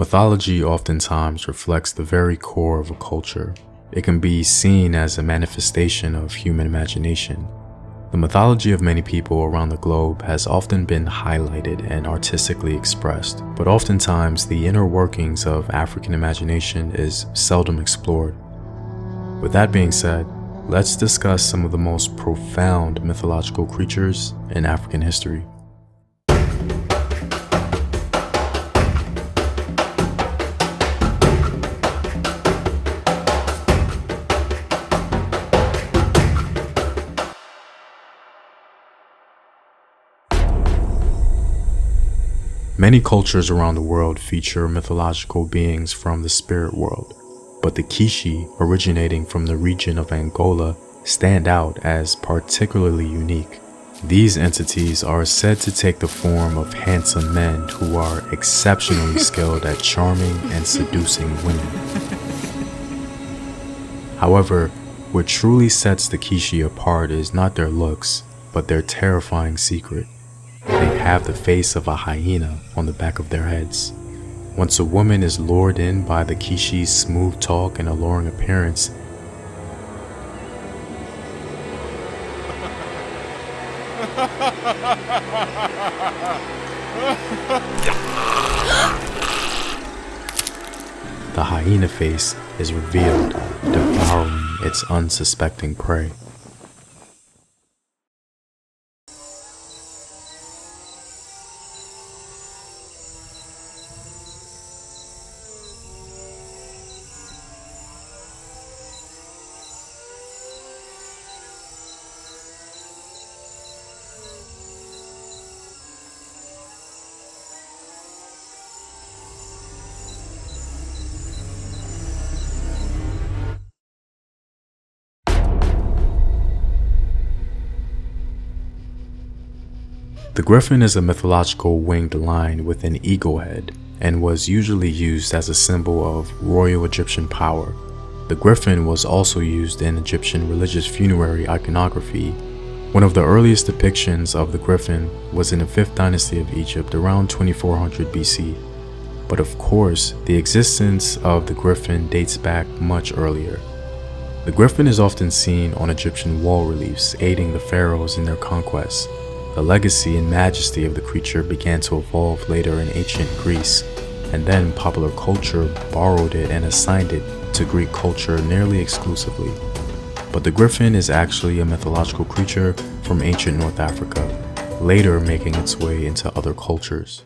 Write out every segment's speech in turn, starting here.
Mythology oftentimes reflects the very core of a culture. It can be seen as a manifestation of human imagination. The mythology of many people around the globe has often been highlighted and artistically expressed, but oftentimes the inner workings of African imagination is seldom explored. With that being said, let's discuss some of the most profound mythological creatures in African history. Many cultures around the world feature mythological beings from the spirit world, but the Kishi, originating from the region of Angola, stand out as particularly unique. These entities are said to take the form of handsome men who are exceptionally skilled at charming and seducing women. However, what truly sets the Kishi apart is not their looks, but their terrifying secret. They have the face of a hyena on the back of their heads. Once a woman is lured in by the Kishi's smooth talk and alluring appearance, the hyena face is revealed, devouring its unsuspecting prey. The griffin is a mythological winged lion with an eagle head and was usually used as a symbol of royal Egyptian power. The griffin was also used in Egyptian religious funerary iconography. One of the earliest depictions of the griffin was in the 5th dynasty of Egypt around 2400 BC. But of course, the existence of the griffin dates back much earlier. The griffin is often seen on Egyptian wall reliefs aiding the pharaohs in their conquests. The legacy and majesty of the creature began to evolve later in ancient Greece, and then popular culture borrowed it and assigned it to Greek culture nearly exclusively. But the griffin is actually a mythological creature from ancient North Africa, later making its way into other cultures.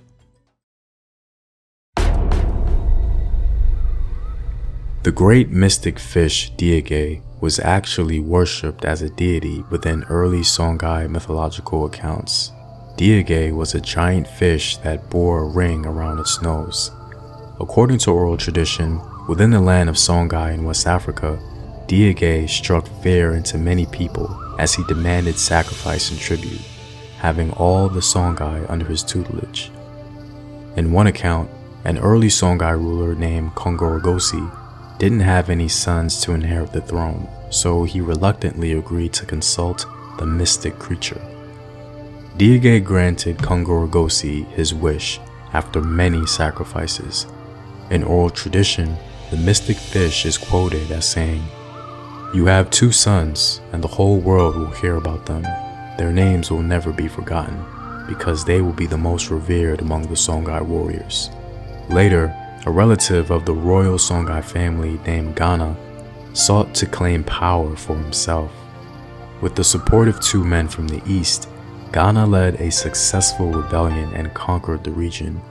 The great mystic fish Diagay was actually worshipped as a deity within early Songhai mythological accounts. Diagay was a giant fish that bore a ring around its nose. According to oral tradition, within the land of Songhai in West Africa, Diagay struck fear into many people as he demanded sacrifice and tribute, having all the Songhai under his tutelage. In one account, an early Songhai ruler named Kongorogosi didn't have any sons to inherit the throne, so he reluctantly agreed to consult the mystic creature. Diagay granted Kongorogosi his wish after many sacrifices. In oral tradition, the mystic fish is quoted as saying, "You have 2 sons, and the whole world will hear about them. Their names will never be forgotten, because they will be the most revered among the Songhai warriors." Later, a relative of the royal Songhai family named Ghana sought to claim power for himself. With the support of 2 men from the east, Ghana led a successful rebellion and conquered the region.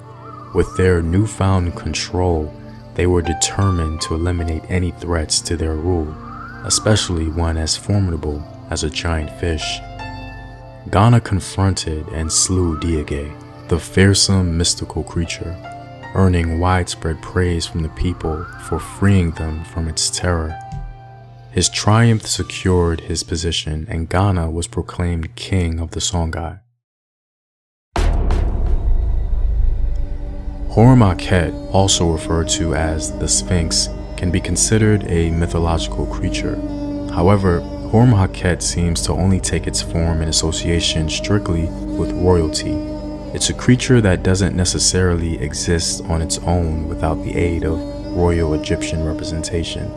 With their newfound control, they were determined to eliminate any threats to their rule, especially one as formidable as a giant fish. Ghana confronted and slew Diagay, the fearsome mystical creature, earning widespread praise from the people for freeing them from its terror. His triumph secured his position, and Ghana was proclaimed king of the Songhai. Horemakhet, also referred to as the Sphinx, can be considered a mythological creature. However, Horemakhet seems to only take its form in association strictly with royalty. It's a creature that doesn't necessarily exist on its own without the aid of royal Egyptian representation,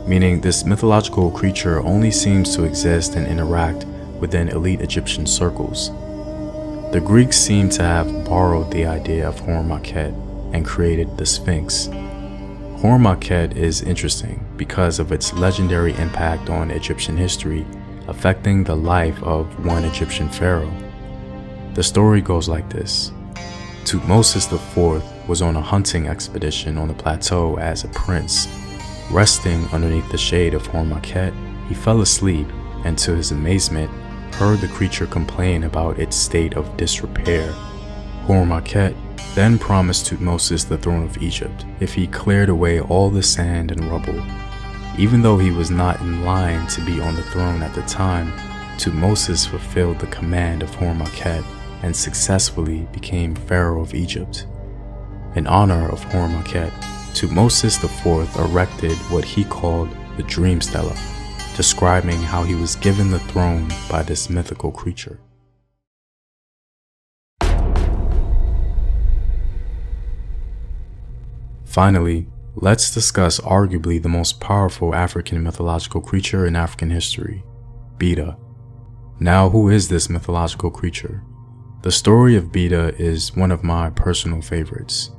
meaning this mythological creature only seems to exist and interact within elite Egyptian circles. The Greeks seem to have borrowed the idea of Horemakhet and created the Sphinx. Horemakhet is interesting because of its legendary impact on Egyptian history, affecting the life of one Egyptian pharaoh. The story goes like this. Thutmose IV was on a hunting expedition on the plateau as a prince. Resting underneath the shade of Horemakhet, he fell asleep and, to his amazement, heard the creature complain about its state of disrepair. Horemakhet then promised Thutmose the throne of Egypt if he cleared away all the sand and rubble. Even though he was not in line to be on the throne at the time, Thutmose fulfilled the command of Horemakhet and successfully became Pharaoh of Egypt. In honor of Horemakhet, Thutmose IV erected what he called the Dream Stela, describing how he was given the throne by this mythical creature. Finally, let's discuss arguably the most powerful African mythological creature in African history, Bida. Now, who is this mythological creature? The story of Bida is one of my personal favorites.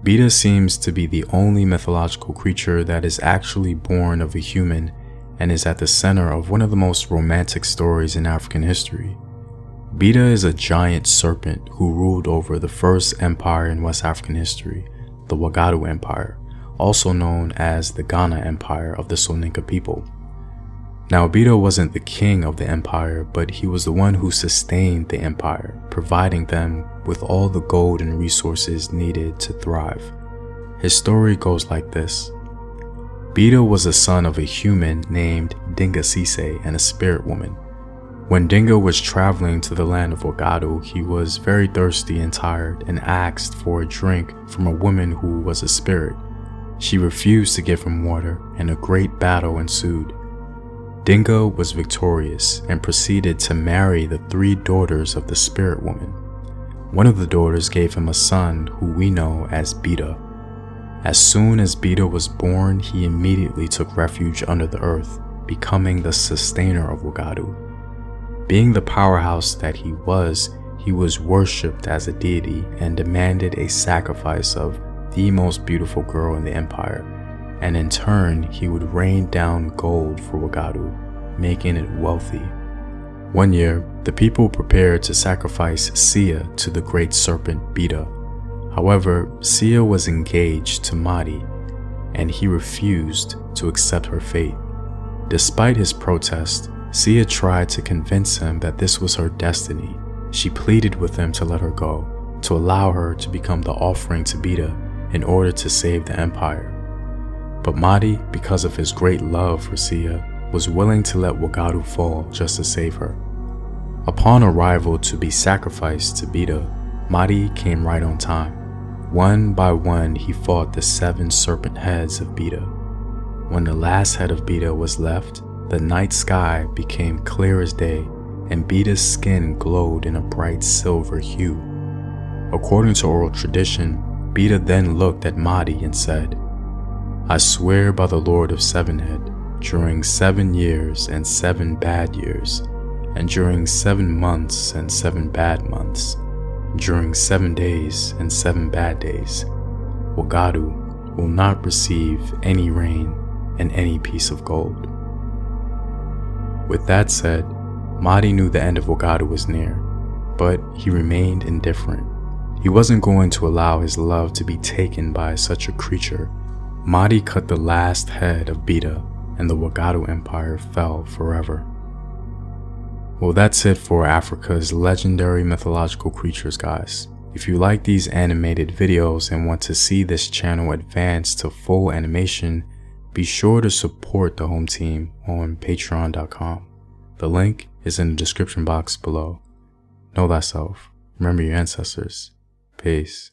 Bida seems to be the only mythological creature that is actually born of a human and is at the center of one of the most romantic stories in African history. Bida is a giant serpent who ruled over the first empire in West African history, the Wagadu Empire, also known as the Ghana Empire of the Soninka people. Now, Bida wasn't the king of the empire, but he was the one who sustained the empire, providing them with all the gold and resources needed to thrive. His story goes like this. Bida was the son of a human named Dinga Sise and a spirit woman. When Dinga was traveling to the land of Wagadu, he was very thirsty and tired and asked for a drink from a woman who was a spirit. She refused to give him water, and a great battle ensued. Dinga was victorious and proceeded to marry the 3 daughters of the spirit woman. One of the daughters gave him a son who we know as Bida. As soon as Bida was born, he immediately took refuge under the earth, becoming the sustainer of Wagadu. Being the powerhouse that he was worshipped as a deity and demanded a sacrifice of the most beautiful girl in the empire, and in turn he would rain down gold for Wagadu, making it wealthy. One year, the people prepared to sacrifice Sia to the great serpent Bida. However, Sia was engaged to Madi, and he refused to accept her fate. Despite his protest, Sia tried to convince him that this was her destiny. She pleaded with him to let her go, to allow her to become the offering to Bida in order to save the empire. But Madi, because of his great love for Sia, was willing to let Wagadu fall just to save her. Upon arrival to be sacrificed to Bida, Madi came right on time. One by one, he fought the 7 serpent heads of Bida. When the last head of Bida was left, the night sky became clear as day, and Bida's skin glowed in a bright silver hue. According to oral tradition, Bida then looked at Madi and said, "I swear by the Lord of Sevenhead, during 7 years and 7 bad years, and during 7 months and 7 bad months, during 7 days and 7 bad days, Wagadu will not receive any rain and any piece of gold." With that said, Madi knew the end of Wagadu was near, but he remained indifferent. He wasn't going to allow his love to be taken by such a creature. Madi cut the last head of Bida, and the Wagadu Empire fell forever. Well, that's it for Africa's legendary mythological creatures, guys. If you like these animated videos and want to see this channel advance to full animation, be sure to support the home team on patreon.com. The link is in the description box below. Know thyself. Remember your ancestors. Peace.